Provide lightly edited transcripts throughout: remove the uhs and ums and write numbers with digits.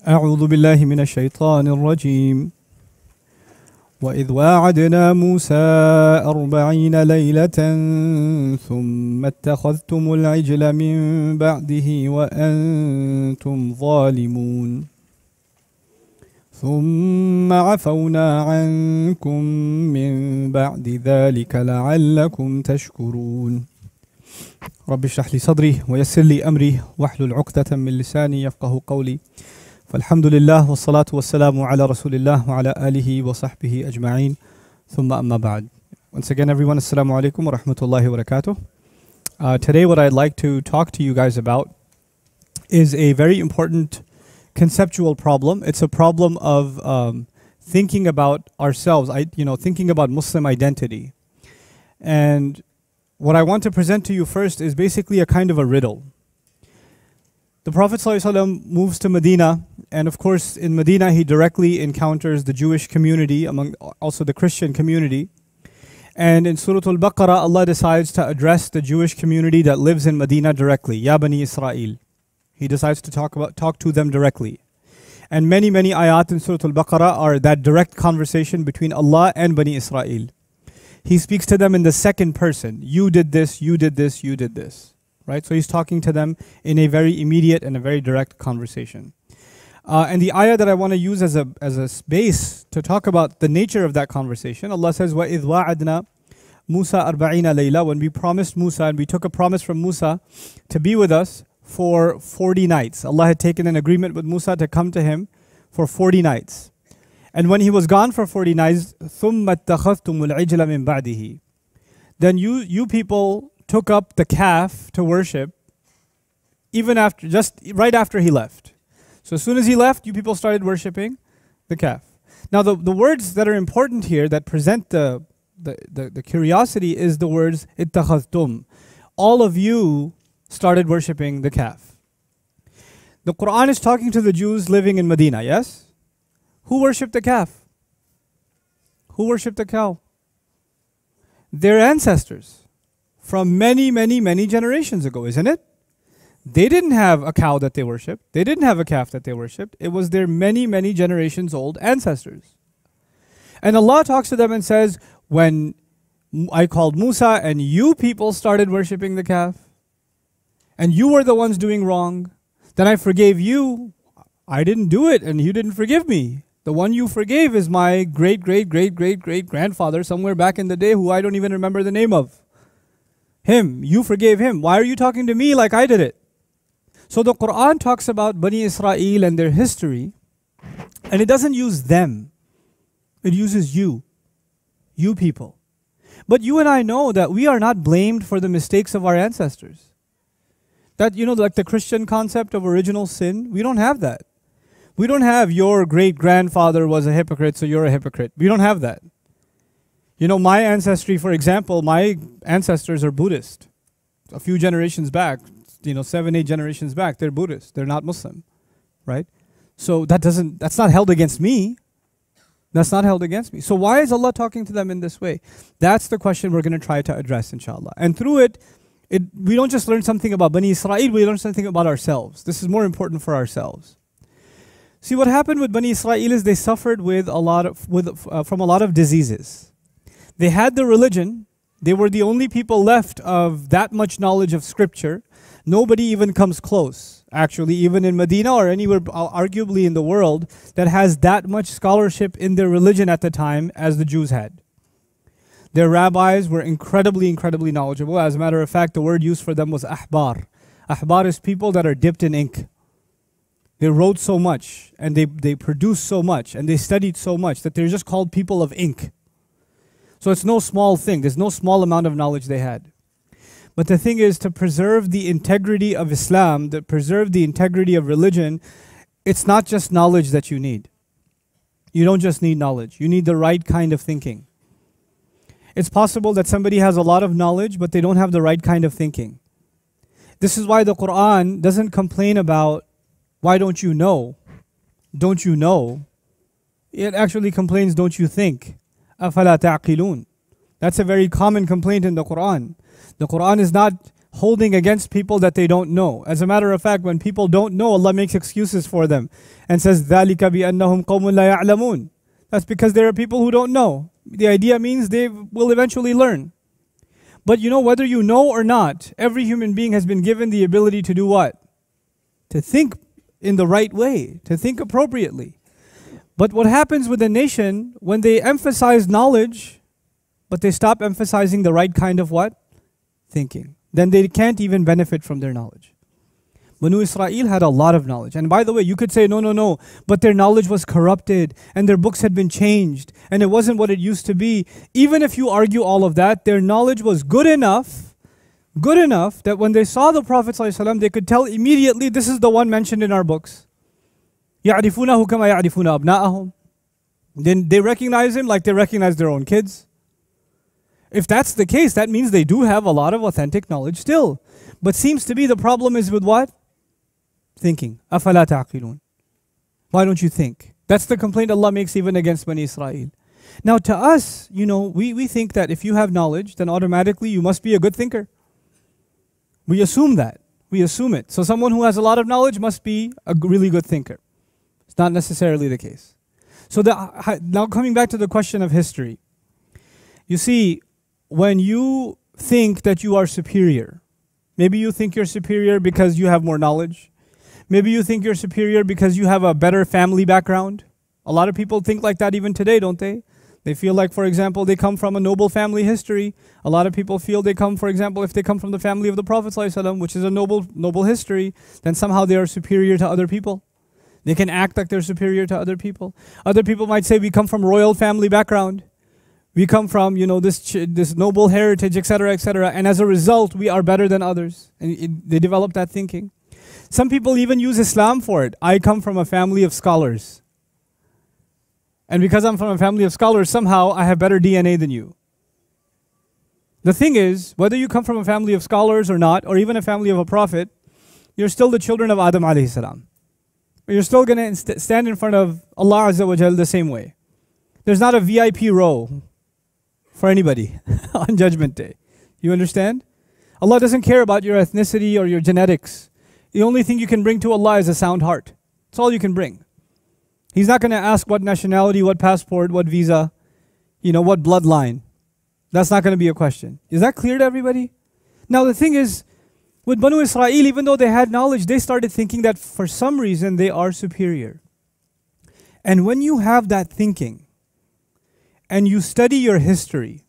أعوذ بالله من الشيطان الرجيم وإذ واعدنا موسى 40 ليلة ثم اتخذتم العجل من بعده وأنتم ظالمون ثم عفونا عنكم من بعد ذلك لعلكم تشكرون رب اشرح لي صدري ويسر لي أمري واحلل عقدة من لساني يفقه قولي فالحمد لله والصلاة والسلام على رسول الله وعلى آله وصحبه أجمعين ثم أما بعد. Once again everyone, assalamu alaikum wa rahmatullahi wa barakatuh. Today what I'd like to talk to you guys about is a very important conceptual problem. It's a problem of thinking about ourselves, thinking about Muslim identity. And what I want to present to you first is basically a kind of a riddle. The Prophet ﷺ moves to Medina, and of course in Medina he directly encounters the Jewish community, among also the Christian community. And in Surah Al-Baqarah, Allah decides to address the Jewish community that lives in Medina directly. Ya Bani Israel. He decides to talk to them directly. And many ayat in Surah Al-Baqarah are that direct conversation between Allah and Bani Israel. He speaks to them in the second person. You did this, you did this, you did this. Right? So he's talking to them in a very immediate and a very direct conversation. And the ayah that I want to use as a base to talk about the nature of that conversation, Allah says, وَإِذْ وَعَدْنَا مُوسَى 40 لَيْلَةً. When we promised Musa, and we took a promise from Musa to be with us for 40 nights. Allah had taken an agreement with Musa to come to him for 40 nights. And when he was gone for 40 nights, ثُمَّ اتَّخَذْتُمُ الْعِجْلَ مِنْ بَعْدِهِ. Then you people took up the calf to worship even after, just right after he left. So as soon as he left, you people started worshiping the calf. Now the words that are important here that present the curiosity is the words ittakhadhtum. All of you started worshiping the calf. The Quran is talking to the Jews living in Medina, yes? Who worshipped the calf? Who worshipped the cow? Their ancestors. From many generations ago, isn't it? They didn't have a cow that they worshipped. They didn't have a calf that they worshipped. It was their many generations old ancestors. And Allah talks to them and says, when I called Musa and you people started worshipping the calf, and you were the ones doing wrong, then I forgave you. I didn't do it and you didn't forgive me. The one you forgave is my great grandfather somewhere back in the day who I don't even remember the name of. Him, you forgave him. Why are you talking to me like I did it? So the Quran talks about Bani Israel and their history, and it doesn't use them. It uses you people. But you and I know that we are not blamed for the mistakes of our ancestors. That, like the Christian concept of original sin, we don't have that. We don't have your great-grandfather was a hypocrite, so you're a hypocrite. We don't have that. My ancestry, for example, my ancestors are Buddhist. A few generations back, 7, 8 generations back, they're Buddhist. They're not Muslim, right? So that's not held against me. That's not held against me. So why is Allah talking to them in this way? That's the question we're going to try to address, inshallah. And through it, we don't just learn something about Bani Israel, we learn something about ourselves. This is more important for ourselves. See, what happened with Bani Israel is they suffered from a lot of diseases. They had the religion. They were the only people left of that much knowledge of scripture. Nobody even comes close, actually, even in Medina or anywhere arguably in the world that has that much scholarship in their religion at the time as the Jews had. Their rabbis were incredibly knowledgeable. As a matter of fact, the word used for them was ahbar. Ahbar is people that are dipped in ink. They wrote so much and they produced so much and they studied so much that they're just called people of ink. So it's no small thing. There's no small amount of knowledge they had. But the thing is, to preserve the integrity of Islam, to preserve the integrity of religion, it's not just knowledge that you need. You don't just need knowledge. You need the right kind of thinking. It's possible that somebody has a lot of knowledge, but they don't have the right kind of thinking. This is why the Quran doesn't complain about, why don't you know? Don't you know? It actually complains, don't you think? أَفَلَا تَعْقِلُونَ. That's a very common complaint in the Quran. The Quran is not holding against people that they don't know. As a matter of fact, when people don't know, Allah makes excuses for them and says, ذَلِكَ بِأَنَّهُمْ قَوْمٌ لَا يَعْلَمُونَ. That's because there are people who don't know. The idea means they will eventually learn. But you know, whether you know or not, every human being has been given the ability to do what? To think in the right way, to think appropriately. But what happens with a nation when they emphasize knowledge, but they stop emphasizing the right kind of what? Thinking. Then they can't even benefit from their knowledge. Banu Israel had a lot of knowledge. And by the way, you could say, no, but their knowledge was corrupted and their books had been changed and it wasn't what it used to be. Even if you argue all of that, their knowledge was good enough that when they saw the Prophet ﷺ, they could tell immediately, this is the one mentioned in our books. يَعْرِفُونَهُ كَمَا يَعْرِفُونَ أَبْنَاءَهُم. Then they recognize him like they recognize their own kids. If that's the case, that means they do have a lot of authentic knowledge still. But seems to be the problem is with what? Thinking. أَفَلَا تَعْقِلُونَ. Why don't you think? That's the complaint Allah makes even against Bani Israel. Now to us, you know, we think that if you have knowledge, then automatically you must be a good thinker. We assume that. We assume it. So someone who has a lot of knowledge must be a really good thinker. It's not necessarily the case. So now coming back to the question of history. You see, when you think that you are superior, maybe you think you're superior because you have more knowledge. Maybe you think you're superior because you have a better family background. A lot of people think like that even today, don't they? They feel like, for example, they come from a noble family history. A lot of people feel they come, for example, if they come from the family of the Prophet ﷺ, which is a noble history, then somehow they are superior to other people. They can act like they're superior to other people. Other people might say, we come from royal family background. We come from, you know, this noble heritage, etc., etc. And as a result, we are better than others. And they develop that thinking. Some people even use Islam for it. I come from a family of scholars. And because I'm from a family of scholars, somehow I have better DNA than you. The thing is, whether you come from a family of scholars or not, or even a family of a prophet, you're still the children of Adam alayhi salam. You're still going to stand in front of Allah Azza wa Jal the same way. There's not a VIP row for anybody on Judgment Day. You understand? Allah doesn't care about your ethnicity or your genetics. The only thing you can bring to Allah is a sound heart. That's all you can bring. He's not going to ask what nationality, what passport, what visa, you know, what bloodline. That's not going to be a question. Is that clear to everybody? Now the thing is, with Banu Israel, even though they had knowledge, they started thinking that for some reason they are superior. And when you have that thinking, and you study your history,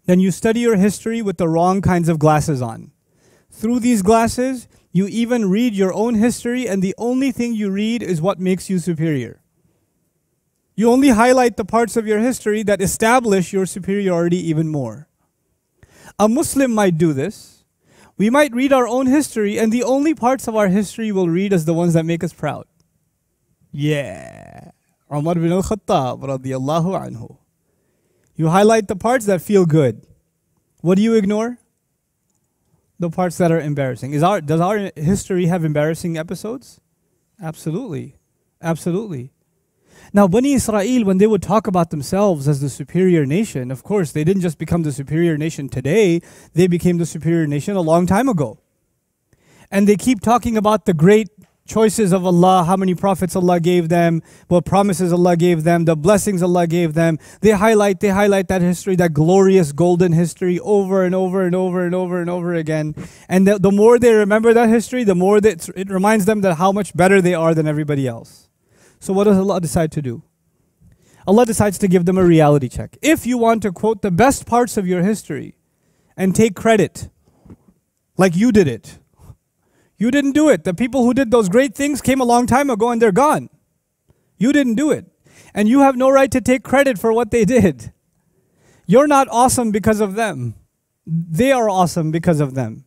then you study your history with the wrong kinds of glasses on. Through these glasses, you even read your own history, and the only thing you read is what makes you superior. You only highlight the parts of your history that establish your superiority even more. A Muslim might do this. We might read our own history, and the only parts of our history we'll read as the ones that make us proud. Yeah. Umar bin al-Khattab radiyallahu anhu. You highlight the parts that feel good. What do you ignore? The parts that are embarrassing. Does our history have embarrassing episodes? Absolutely. Absolutely. Now, Bani Israel, when they would talk about themselves as the superior nation, of course, they didn't just become the superior nation today. They became the superior nation a long time ago. And they keep talking about the great choices of Allah, how many prophets Allah gave them, what promises Allah gave them, the blessings Allah gave them. They highlight that history, that glorious golden history over and over and over and over and over again. And the more they remember that history, the more that it reminds them that how much better they are than everybody else. So what does Allah decide to do? Allah decides to give them a reality check. If you want to quote the best parts of your history and take credit, like you did it, you didn't do it. The people who did those great things came a long time ago and they're gone. You didn't do it. And you have no right to take credit for what they did. You're not awesome because of them. They are awesome because of them.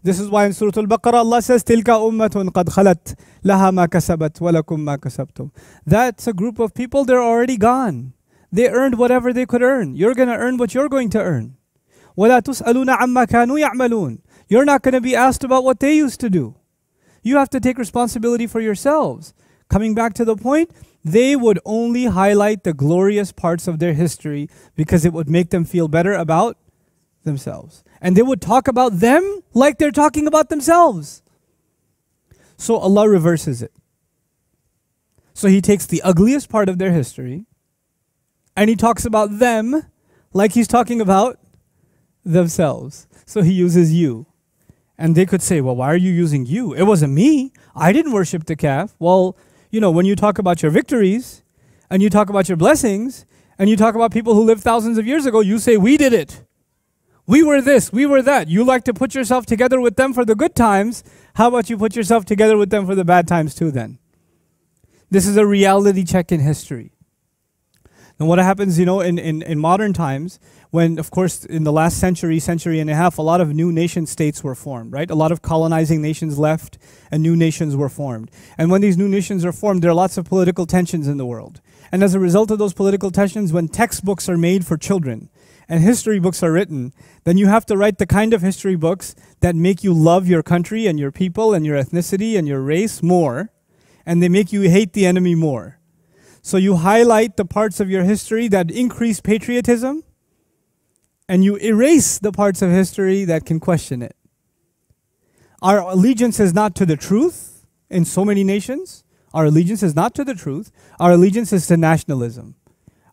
This is why in Surah Al-Baqarah Allah says, تِلْكَ أُمَّةٌ قَدْ خَلَتْ لَهَا مَا كَسَبَتْ وَلَكُمْ مَا كَسَبْتُمْ. That's a group of people, they're already gone. They earned whatever they could earn. You're going to earn what you're going to earn. وَلَا تُسْأَلُونَ عَمَّا كَانُوا يَعْمَلُونَ. You're not going to be asked about what they used to do. You have to take responsibility for yourselves. Coming back to the point, they would only highlight the glorious parts of their history because it would make them feel better about themselves. And they would talk about them like they're talking about themselves. So Allah reverses it. So He takes the ugliest part of their history and He talks about them like He's talking about themselves. So He uses you. And they could say, well, why are you using you? It wasn't me. I didn't worship the calf. Well, you know, when you talk about your victories and you talk about your blessings and you talk about people who lived thousands of years ago, you say, we did it. We were this, we were that. You like to put yourself together with them for the good times. How about you put yourself together with them for the bad times too then? This is a reality check in history. And what happens, you know, in modern times, when, of course, in the last century and a half, a lot of new nation states were formed, right? A lot of colonizing nations left and new nations were formed. And when these new nations are formed, there are lots of political tensions in the world. And as a result of those political tensions, when textbooks are made for children and history books are written, then you have to write the kind of history books that make you love your country and your people and your ethnicity and your race more, and they make you hate the enemy more. So you highlight the parts of your history that increase patriotism, and you erase the parts of history that can question it. Our allegiance is not to the truth in so many nations. Our allegiance is not to the truth. Our allegiance is to nationalism.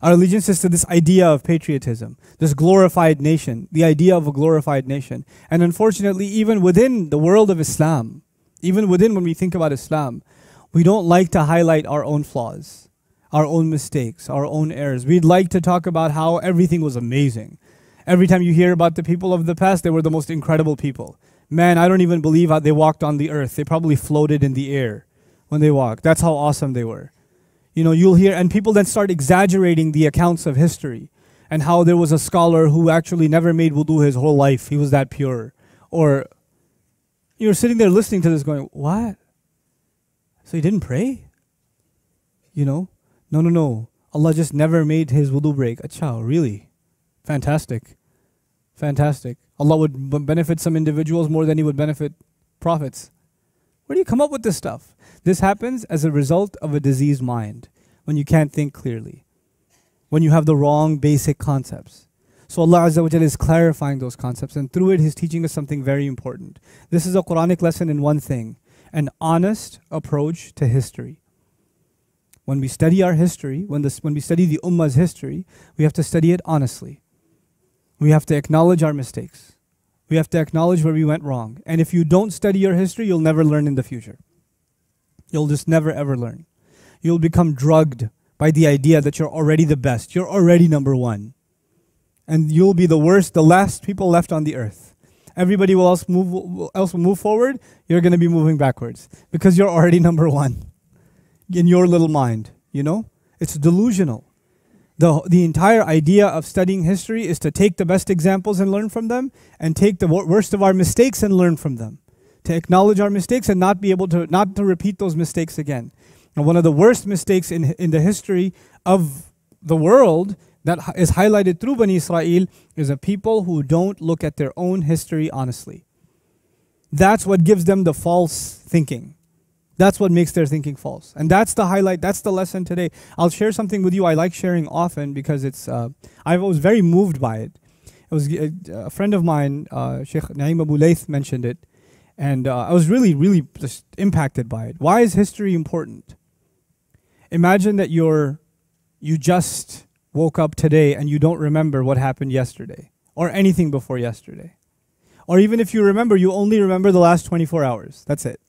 Our allegiance is to this idea of patriotism, this glorified nation, the idea of a glorified nation. And unfortunately, even within the world of Islam, even within when we think about Islam, we don't like to highlight our own flaws, our own mistakes, our own errors. We'd like to talk about how everything was amazing. Every time you hear about the people of the past, they were the most incredible people. Man, I don't even believe how they walked on the earth. They probably floated in the air when they walked. That's how awesome they were. You know, you'll hear, and people then start exaggerating the accounts of history and how there was a scholar who actually never made wudu his whole life. He was that pure. Or you're sitting there listening to this going, what? So he didn't pray? You know? No. Allah just never made his wudu break. Achha, really? Fantastic. Fantastic. Allah would benefit some individuals more than He would benefit prophets. Where do you come up with this stuff? This happens as a result of a diseased mind, when you can't think clearly, when you have the wrong basic concepts. So Allah Azza wa Jalla is clarifying those concepts, and through it He's teaching us something very important. This is a Quranic lesson in one thing: an honest approach to history. When we study our history, when we study the Ummah's history, we have to study it honestly. We have to acknowledge our mistakes. We have to acknowledge where we went wrong. And if you don't study your history, you'll never learn in the future. You'll just never ever learn. You'll become drugged by the idea that you're already the best. You're already number one. And you'll be the worst, the last people left on the earth. Everybody else will move forward. You're going to be moving backwards because you're already number one in your little mind. You know, it's delusional. The entire idea of studying history is to take the best examples and learn from them, and take the worst of our mistakes and learn from them. To acknowledge our mistakes and not to repeat those mistakes again. And one of the worst mistakes in the history of the world that is highlighted through Bani Israel is a people who don't look at their own history honestly. That's what gives them the false thinking. That's what makes their thinking false. And that's the highlight, that's the lesson today. I'll share something with you I like sharing often because I was very moved by it. It was a friend of mine, Sheikh Naeem Abu Layth, mentioned it. And I was really just impacted by it. Why is history important? Imagine that you just woke up today and you don't remember what happened yesterday or anything before yesterday. Or even if you remember, you only remember the last 24 hours. That's it.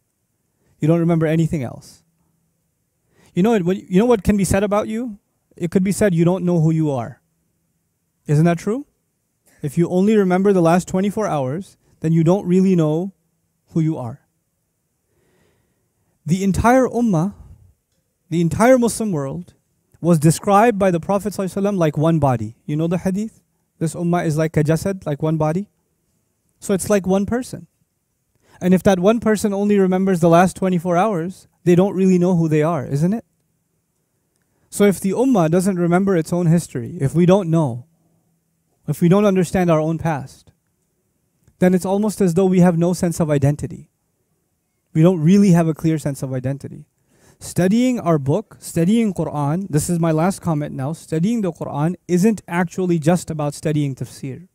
You don't remember anything else. You know what can be said about you? It could be said you don't know who you are. Isn't that true? If you only remember the last 24 hours, then you don't really know who you are. The entire ummah, the entire Muslim world, was described by the Prophet ﷺ like one body. You know the hadith? This ummah is like a jasad, like one body. So it's like one person. And if that one person only remembers the last 24 hours, they don't really know who they are, isn't it? So if the ummah doesn't remember its own history, if we don't know, if we don't understand our own past, then it's almost as though we have no sense of identity. We don't really have a clear sense of identity. Studying our book, studying Qur'an, this is my last comment now, studying the Qur'an isn't actually just about studying tafsir.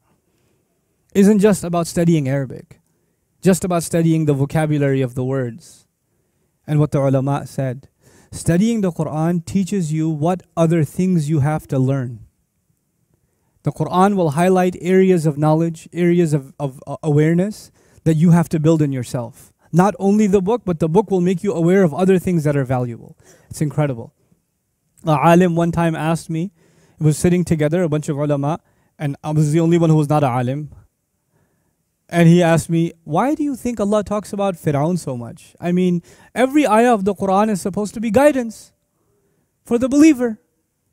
isn't just about studying Arabic, just about studying the vocabulary of the words. And what the ulama said, studying the Quran teaches you what other things you have to learn. The Quran will highlight areas of knowledge, areas of awareness that you have to build in yourself. Not only the book, but the book will make you aware of other things that are valuable. It's incredible. A alim one time asked me, it was sitting together, a bunch of ulama, and I was the only one who was not a alim. And he asked me, why do you think Allah talks about Fir'aun so much? I mean, every ayah of the Quran is supposed to be guidance for the believer.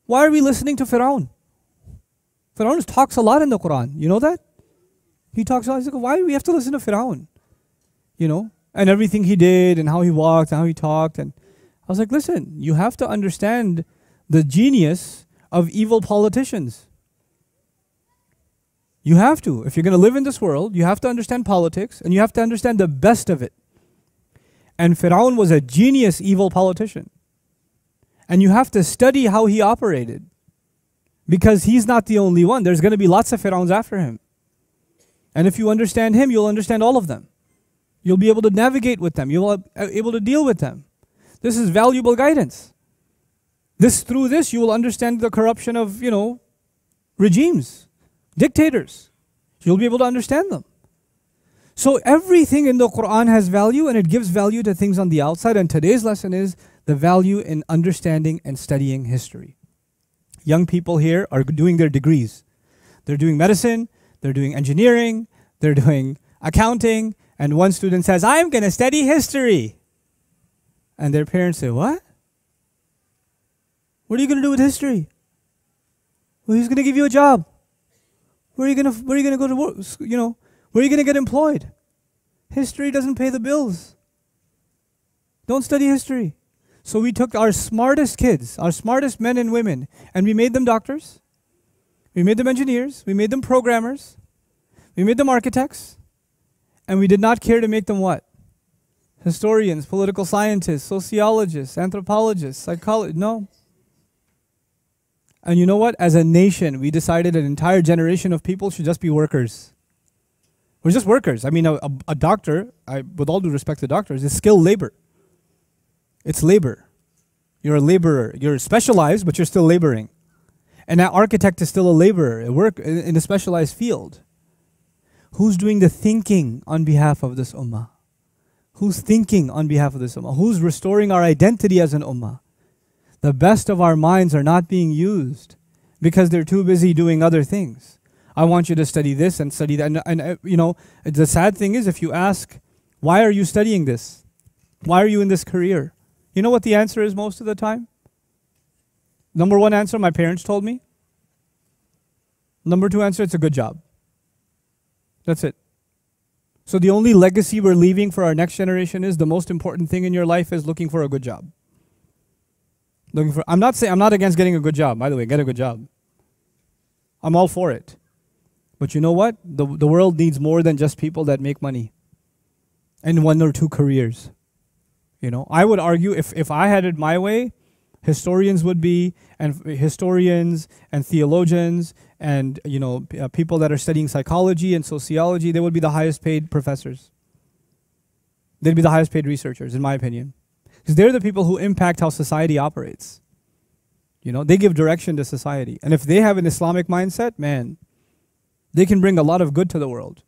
Why are we listening to Fir'aun? Fir'aun talks a lot in the Quran. You know that? He talks a lot. He's like, why do we have to listen to Fir'aun? You know? And everything he did and how he walked and how he talked. And I was like, listen, you have to understand the genius of evil politicians. You have to. If you're going to live in this world, you have to understand politics and you have to understand the best of it. And Fir'aun was a genius evil politician. And you have to study how he operated. Because he's not the only one. There's going to be lots of Fir'auns after him. And if you understand him, you'll understand all of them. You'll be able to navigate with them. You'll be able to deal with them. This is valuable guidance. Through this, you will understand the corruption of, regimes, dictators. You'll be able to understand them. So everything in the Quran has value and it gives value to things on the outside. And today's lesson is the value in understanding and studying history. Young people here are doing their degrees. They're doing medicine, they're doing engineering, they're doing accounting, and one student says, I'm going to study history. And their parents say, what? What are you going to do with history? Well, who's going to give you a job? Where are you going to go to work? Where are you going to get employed? History doesn't pay the bills. Don't study history. So we took our smartest kids, our smartest men and women, and we made them doctors. We made them engineers. We made them programmers. We made them architects. And we did not care to make them what? Historians, political scientists, sociologists, anthropologists, psychologists. No. And you know what? As a nation, we decided an entire generation of people should just be workers. We're just workers. I mean, a doctor, with all due respect to doctors, is skilled labor. It's labor. You're a laborer. You're specialized, but you're still laboring. And an architect is still a laborer, a work in a specialized field. Who's doing the thinking on behalf of this ummah? Who's thinking on behalf of this ummah? Who's restoring our identity as an ummah? The best of our minds are not being used because they're too busy doing other things. I want you to study this and study that. And the sad thing is, if you ask, why are you studying this? Why are you in this career? You know what the answer is most of the time? Number one answer, my parents told me. Number two answer, it's a good job. That's it. So the only legacy we're leaving for our next generation is the most important thing in your life is looking for a good job. I'm not against getting a good job. By the way, get a good job. I'm all for it. But you know what? The world needs more than just people that make money and one or two careers. I would argue if I had it my way, historians and theologians and people that are studying psychology and sociology, they would be the highest paid professors. They'd be the highest paid researchers, in my opinion. Because they're the people who impact how society operates. They give direction to society. And if they have an Islamic mindset, man, they can bring a lot of good to the world.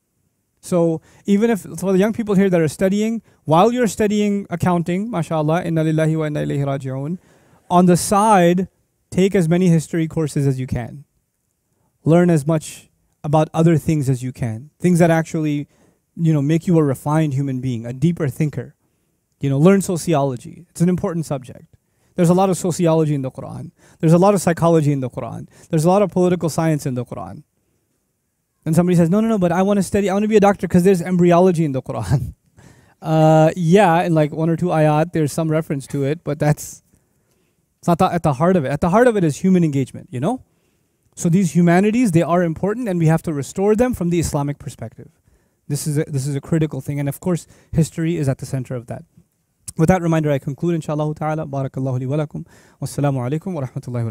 So even if, for the young people here that are studying, while you're studying accounting, mashallah, inna lillahi wa inna ilayhi raji'un, on the side, take as many history courses as you can. Learn as much about other things as you can. Things that actually, make you a refined human being, a deeper thinker. Learn sociology. It's an important subject. There's a lot of sociology in the Quran. There's a lot of psychology in the Quran. There's a lot of political science in the Quran. And somebody says, no, but I want to be a doctor because there's embryology in the Quran. Yeah, in like one or two ayat, there's some reference to it, but it's not at the heart of it. At the heart of it is human engagement, So these humanities, they are important and we have to restore them from the Islamic perspective. This is a critical thing, and of course, history is at the center of that. With that reminder, I conclude, inshallah ta'ala. Barakallahu li wa lakum. Wassalamu alaikum wa rahmatullahi wa barakatuh.